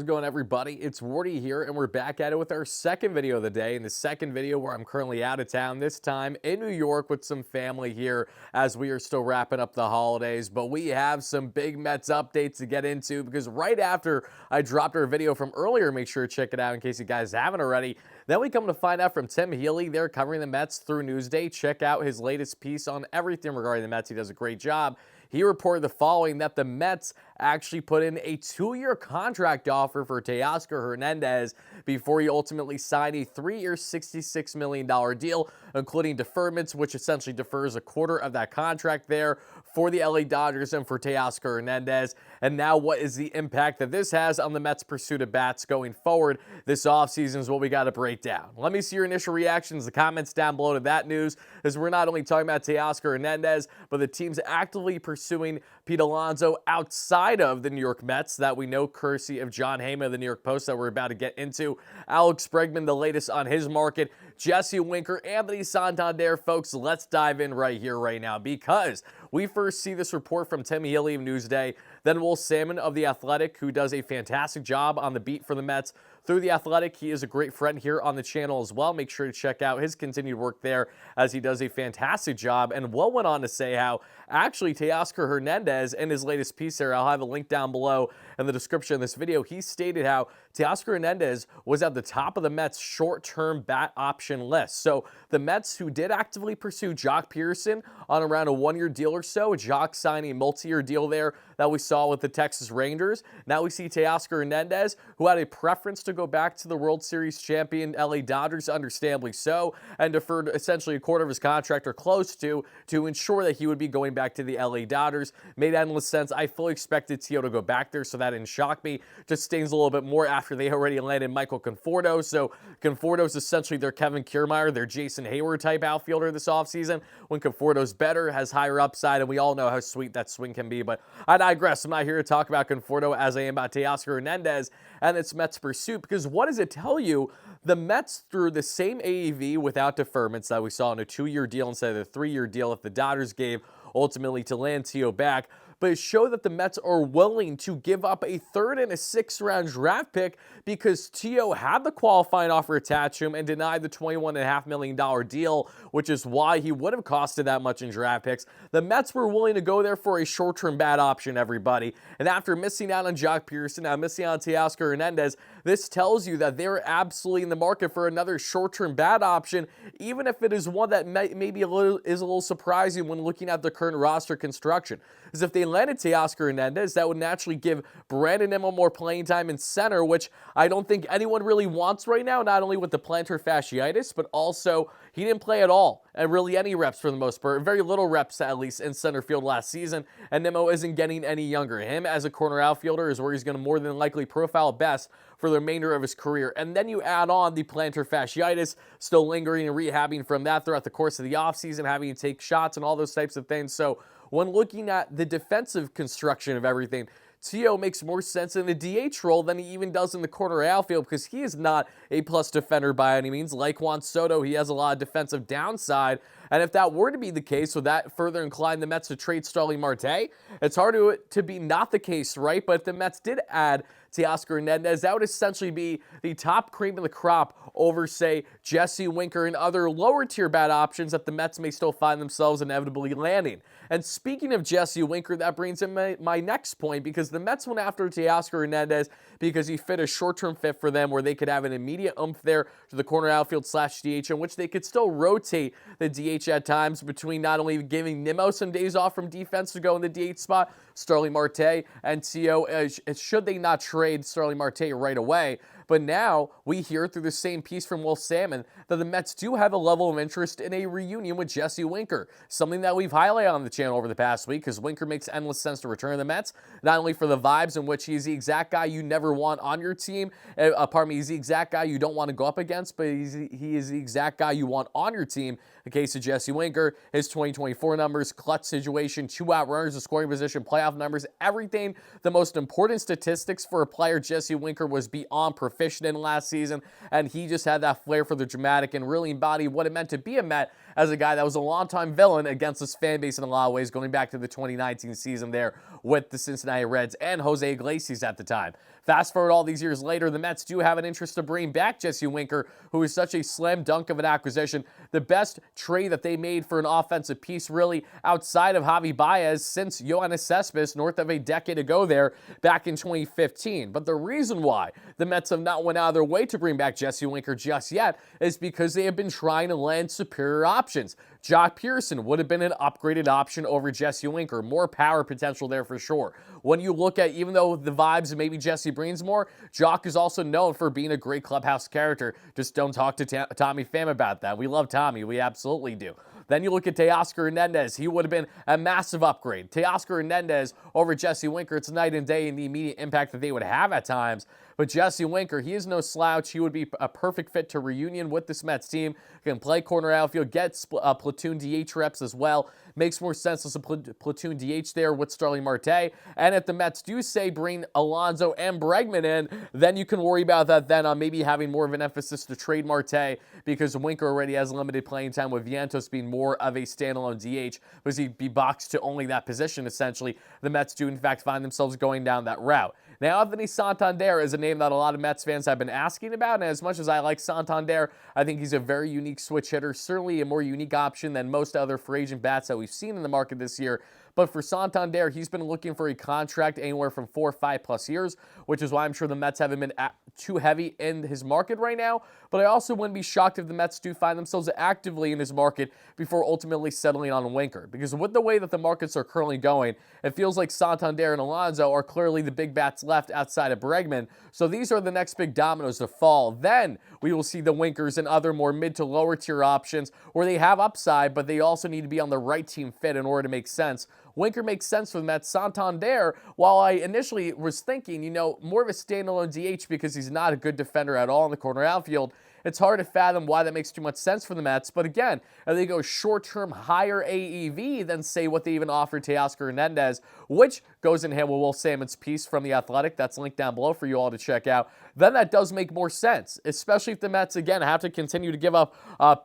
How's it going, everybody? It's Wardy here, and we're back at it with our second video of the day. In the second video where I'm currently out of town, this time in New York with some family here as we are still wrapping up the holidays. But we have some big Mets updates to get into because right after I dropped our video from earlier, make sure to check it out in case you guys haven't already. Then we come to find out from Tim Healy. They're covering the Mets through Newsday. Check out his latest piece on everything regarding the Mets. He does a great job. He reported the following, that the Mets actually put in a 2-year contract offer for Teoscar Hernandez before he ultimately signed a 3-year, $66 million deal, including deferments, which essentially defers a quarter of that contract there for the LA Dodgers and for Teoscar Hernandez. And now what is the impact that this has on the Mets' pursuit of bats going forward this offseason is what we got to break down. Let me see your initial reactions, the comments down below to that news, as we're not only talking about Teoscar Hernandez, but the team's actively pursuing Pete Alonso outside of the New York Mets that we know, courtesy of John Heyman of the New York Post, that we're about to get into. Alex Bregman, the latest on his market. Jesse Winker, Anthony Santander. Folks, let's dive in right here, right now, because we first see this report from Tim Healy of Newsday, then Will Salmon of The Athletic, who does a fantastic job on the beat for the Mets through The Athletic. He is a great friend here on the channel as well. Make sure to check out his continued work there as he does a fantastic job. And Will went on to say how actually Teoscar Hernandez, in his latest piece here, I'll have a link down below in the description of this video, he stated how Teoscar Hernandez was at the top of the Mets' short-term bat option list. So the Mets, who did actively pursue Jock Pearson on around a 1-year deal or so, Jock signing a multi-year deal there that we saw with the Texas Rangers. Now we see Teoscar Hernandez, who had a preference to go back to the World Series champion LA Dodgers, understandably so, and deferred essentially a quarter of his contract or close to ensure that he would be going back to the LA Dodgers. Made endless sense. I fully expected Teo to go back there, so that didn't shock me. Just stings a little bit more after they already landed Michael Conforto. So Conforto's essentially their Kevin Kiermaier, their Jason Hayward type outfielder this offseason, when Conforto's better, has higher upside, and we all know how sweet that swing can be. But I digress. I'm not here to talk about Conforto as I am about Teoscar Hernandez and its Mets pursuit, because what does it tell you? The Mets, through the same AAV without deferments that we saw in a 2-year deal instead of the 3-year deal that the Dodgers gave ultimately to land Teo back, but it showed that the Mets are willing to give up a 3rd and a 6th-round draft pick because Teo had the qualifying offer attached to him and denied the $21.5 million deal, which is why he would have costed that much in draft picks. The Mets were willing to go there for a short-term bat option, everybody. And after missing out on Jock Pearson, now missing out on Teoscar Hernandez, this tells you that they're absolutely in the market for another short-term bat option, even if it is one that maybe is a little surprising when looking at the current roster construction. Because if they landed Teoscar Hernandez, that would naturally give Brandon Nimmo more playing time in center, which I don't think anyone really wants right now, not only with the plantar fasciitis, but also he didn't play at all, and really any reps for the most part, very little reps at least in center field last season, and Nimmo isn't getting any younger. Him as a corner outfielder is where he's going to more than likely profile best for the remainder of his career. And then you add on the plantar fasciitis, still lingering and rehabbing from that throughout the course of the offseason, having to take shots and all those types of things. So when looking at the defensive construction of everything, Teo makes more sense in the DH role than he even does in the corner outfield, because he is not a plus defender by any means. Like Juan Soto, he has a lot of defensive downside. And if that were to be the case, would that further incline the Mets to trade Starling Marte? It's hard to be not the case, right? But if the Mets did add Teoscar Hernandez, that would essentially be the top cream of the crop over, say, Jesse Winker and other lower-tier bat options that the Mets may still find themselves inevitably landing. And speaking of Jesse Winker, that brings in my next point, because the Mets went after Teoscar Hernandez because he fit a short-term fit for them where they could have an immediate oomph there to the corner outfield / DH, in which they could still rotate the DH at times between not only giving Nimmo some days off from defense to go in the DH spot, Starling Marte and Teo, should they not trade Starling Marte right away. But now we hear through the same piece from Will Salmon that the Mets do have a level of interest in a reunion with Jesse Winker, something that we've highlighted on the channel over the past week, because Winker makes endless sense to return to the Mets, not only for the vibes in which he's the exact guy you never want on your team, he's the exact guy you don't want to go up against, but he is the exact guy you want on your team. The case of Jesse Winker, his 2024 numbers, clutch situation, 2-out runners, the scoring position, playoff numbers, everything. The most important statistics for a player, Jesse Winker, was beyond proficient. efficient in last season, and he just had that flair for the dramatic and really embodied what it meant to be a Met as a guy that was a longtime villain against his fan base in a lot of ways, going back to the 2019 season there with the Cincinnati Reds and Jose Iglesias at the time. Fast forward all these years later, the Mets do have an interest to bring back Jesse Winker, who is such a slam dunk of an acquisition. The best trade that they made for an offensive piece, really, outside of Javi Baez since Yoenis Cespedes north of a decade ago there back in 2015. But the reason why the Mets have not went out of their way to bring back Jesse Winker just yet is because they have been trying to land superior options. Joc Pederson would have been an upgraded option over Jesse Winker. More power potential there for sure. When you look at, even though the vibes maybe Jesse brings more, Joc is also known for being a great clubhouse character. Just don't talk to Tommy Pham about that. We love Tommy. We absolutely do. Then you look at Teoscar Hernandez. He would have been a massive upgrade. Teoscar Hernandez over Jesse Winker, it's night and day in the immediate impact that they would have at times. But Jesse Winker, he is no slouch. He would be a perfect fit to reunion with this Mets team. He can play corner outfield, get platoon DH reps as well. Makes more sense as a platoon DH there with Starling Marte. And if the Mets do say bring Alonso and Bregman in, then you can worry about that then on maybe having more of an emphasis to trade Marte, because Winker already has limited playing time with Vientos being more of a standalone DH, because he'd be boxed to only that position essentially. The Mets do in fact find themselves going down that route. Now, Anthony Santander is a name that a lot of Mets fans have been asking about, and as much as I like Santander, I think he's a very unique switch hitter, certainly a more unique option than most other free agent bats that we've seen in the market this year. But for Santander, he's been looking for a contract anywhere from 4 or 5+ years, which is why I'm sure the Mets haven't been too heavy in his market right now. But I also wouldn't be shocked if the Mets do find themselves actively in his market before ultimately settling on Winker. Because with the way that the markets are currently going, it feels like Santander and Alonso are clearly the big bats left outside of Bregman. So these are the next big dominoes to fall. Then we will see the Winkers and other more mid to lower tier options where they have upside, but they also need to be on the right team fit in order to make sense. Winker makes sense for the Mets. Santander, while I initially was thinking, more of a standalone DH because he's not a good defender at all in the corner outfield, it's hard to fathom why that makes too much sense for the Mets. But again, if they go short-term higher AEV than, say, what they even offered Teoscar Hernandez, which goes in hand with Will Salmon's piece from The Athletic, that's linked down below for you all to check out, then that does make more sense, especially if the Mets, again, have to continue to give up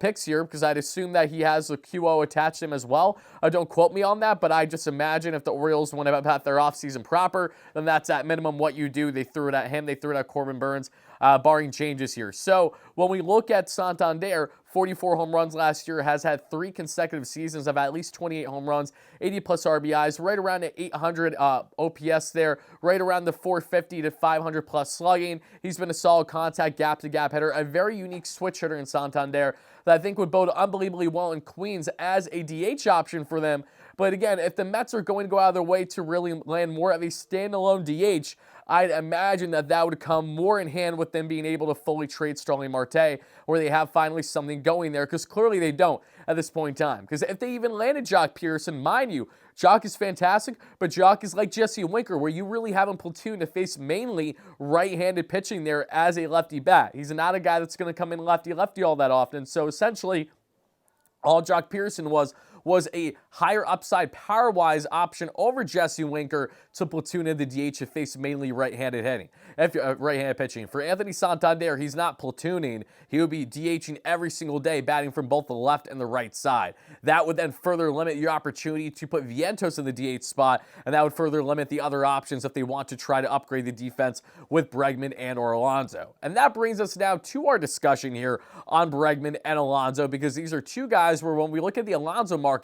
picks here, because I'd assume that he has a QO attached to him as well. Don't quote me on that, but I just imagine if the Orioles went about their offseason proper, then that's at minimum what you do. They threw it at him, they threw it at Corbin Burns, barring changes here. So when we look at Santander, 44 home runs last year, has had 3 consecutive seasons of at least 28 home runs, 80-plus RBIs, right around the 800 OPS there, right around the 450 to 500-plus slugging. He's been a solid contact gap-to-gap hitter, a very unique switch hitter in Santander that I think would bode unbelievably well in Queens as a DH option for them. But again, if the Mets are going to go out of their way to really land more of a standalone DH, I'd imagine that would come more in hand with them being able to fully trade Starling Marte, where they have finally something going there, because clearly they don't at this point in time. Because if they even landed Joc Pederson, mind you, Joc is fantastic, but Joc is like Jesse Winker, where you really have him platoon to face mainly right-handed pitching there as a lefty bat. He's not a guy that's going to come in lefty-lefty all that often. So essentially, all Joc Pederson was a higher upside power-wise option over Jesse Winker to platoon in the DH to face mainly right-handed hitting, right-handed pitching. For Anthony Santander, he's not platooning. He would be DHing every single day, batting from both the left and the right side. That would then further limit your opportunity to put Vientos in the DH spot, and that would further limit the other options if they want to try to upgrade the defense with Bregman and or Alonso. And that brings us now to our discussion here on Bregman and Alonso, because these are two guys where when we look at the Alonso market,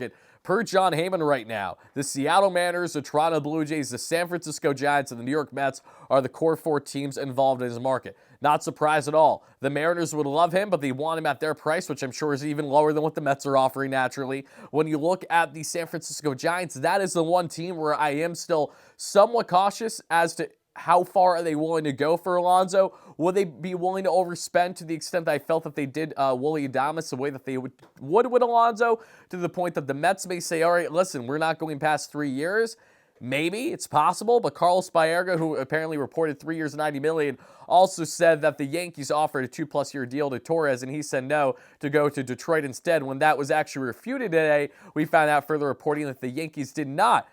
per John Heyman right now, the Seattle Mariners, the Toronto Blue Jays, the San Francisco Giants, and the New York Mets are the core 4 teams involved in his market. Not surprised at all. The Mariners would love him, but they want him at their price, which I'm sure is even lower than what the Mets are offering naturally. When you look at the San Francisco Giants, that is the one team where I am still somewhat cautious as to how far are they willing to go for Alonso? Would they be willing to overspend to the extent that I felt that they did Willy Adames the way that they would with Alonso, to the point that the Mets may say, all right, listen, we're not going past 3 years. Maybe, it's possible, but Carlos Baerga, who apparently reported 3 years, $90 million, also said that the Yankees offered a 2+ year deal to Torres, and he said no to go to Detroit instead. When that was actually refuted today, we found out further reporting that the Yankees did not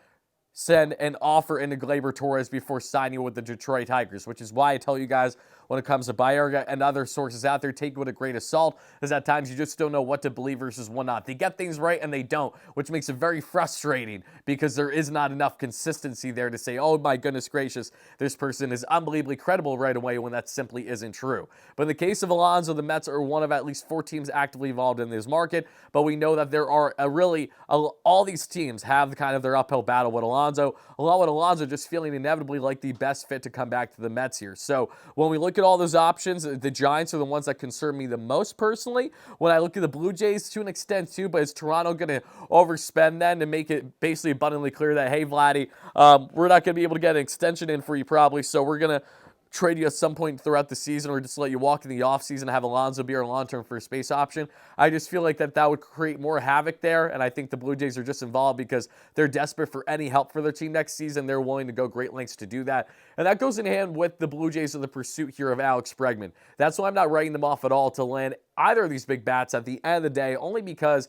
send an offer into Gleyber Torres before signing with the Detroit Tigers, which is why I tell you guys, when it comes to Bayerga and other sources out there. Take it with a grain of salt, because at times you just don't know what to believe versus what not. They get things right and they don't, which makes it very frustrating because there is not enough consistency there to say, oh my goodness gracious, this person is unbelievably credible right away, when that simply isn't true. But in the case of Alonso, the Mets are one of at least 4 teams actively involved in this market, but we know that there are all these teams have kind of their uphill battle with Alonso, along with Alonso just feeling inevitably like the best fit to come back to the Mets here. So when we look at all those options, the Giants are the ones that concern me the most personally. When I look at the Blue Jays, to an extent too, but is Toronto going to overspend then to make it basically abundantly clear that, hey, Vladdy, we're not going to be able to get an extension in for you probably, so we're going to trade you at some point throughout the season, or just let you walk in the offseason and have Alonso be our long-term first base option. I just feel like that would create more havoc there, and I think the Blue Jays are just involved because they're desperate for any help for their team next season. They're willing to go great lengths to do that, and that goes in hand with the Blue Jays in the pursuit here of Alex Bregman. That's why I'm not writing them off at all to land either of these big bats at the end of the day, only because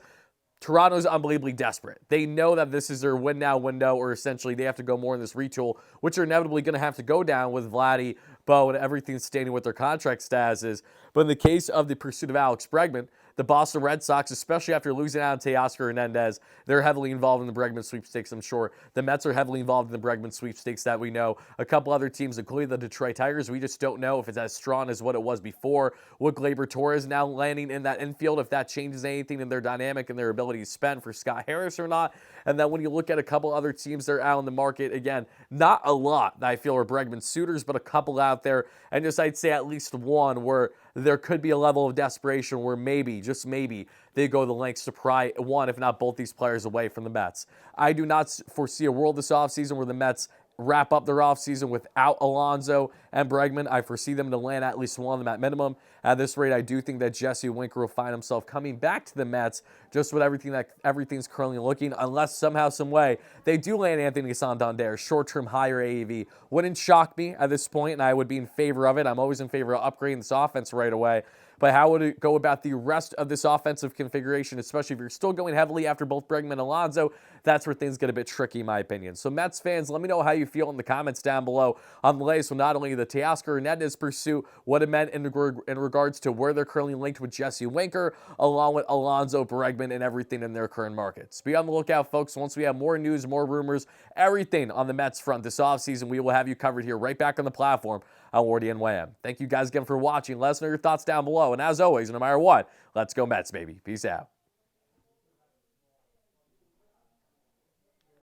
Toronto's unbelievably desperate. They know that this is their win-now window, or essentially they have to go more in this retool, which are inevitably going to have to go down with Vladdy, Bo, and everything standing with their contract status is. But in the case of the pursuit of Alex Bregman, the Boston Red Sox, especially after losing out on Teoscar Hernandez, they're heavily involved in the Bregman sweepstakes, I'm sure. The Mets are heavily involved in the Bregman sweepstakes that we know. A couple other teams, including the Detroit Tigers, we just don't know if it's as strong as what it was before. With Gleyber Torres now landing in that infield, if that changes anything in their dynamic and their ability to spend for Scott Harris or not. And then when you look at a couple other teams that are out in the market, again, not a lot that I feel are Bregman suitors, but a couple out there. And just I'd say at least one where there could be a level of desperation where maybe, just maybe, they go the lengths to pry one, if not both, these players away from the Mets. I do not foresee a world this offseason where the Mets wrap up their offseason without Alonso and Bregman. I foresee them to land at least one of them at minimum. At this rate, I do think that Jesse Winker will find himself coming back to the Mets just with everything's currently looking, unless somehow, some way, they do land Anthony Santander, short-term higher AAV. Wouldn't shock me at this point, and I would be in favor of it. I'm always in favor of upgrading this offense right away. But how would it go about the rest of this offensive configuration, especially if you're still going heavily after both Bregman and Alonso? That's where things get a bit tricky, in my opinion. So Mets fans, let me know how you feel in the comments down below on the latest with not only the Teoscar Hernandez pursuit, what it meant in regards to where they're currently linked with Jesse Winker, along with Alonso, Bregman, and everything in their current markets. Be on the lookout, folks. Once we have more news, more rumors, everything on the Mets front this offseason, we will have you covered here right back on the platform on WardyNYM. Thank you guys again for watching. Let us know your thoughts down below. And as always, no matter what, let's go Mets, baby. Peace out.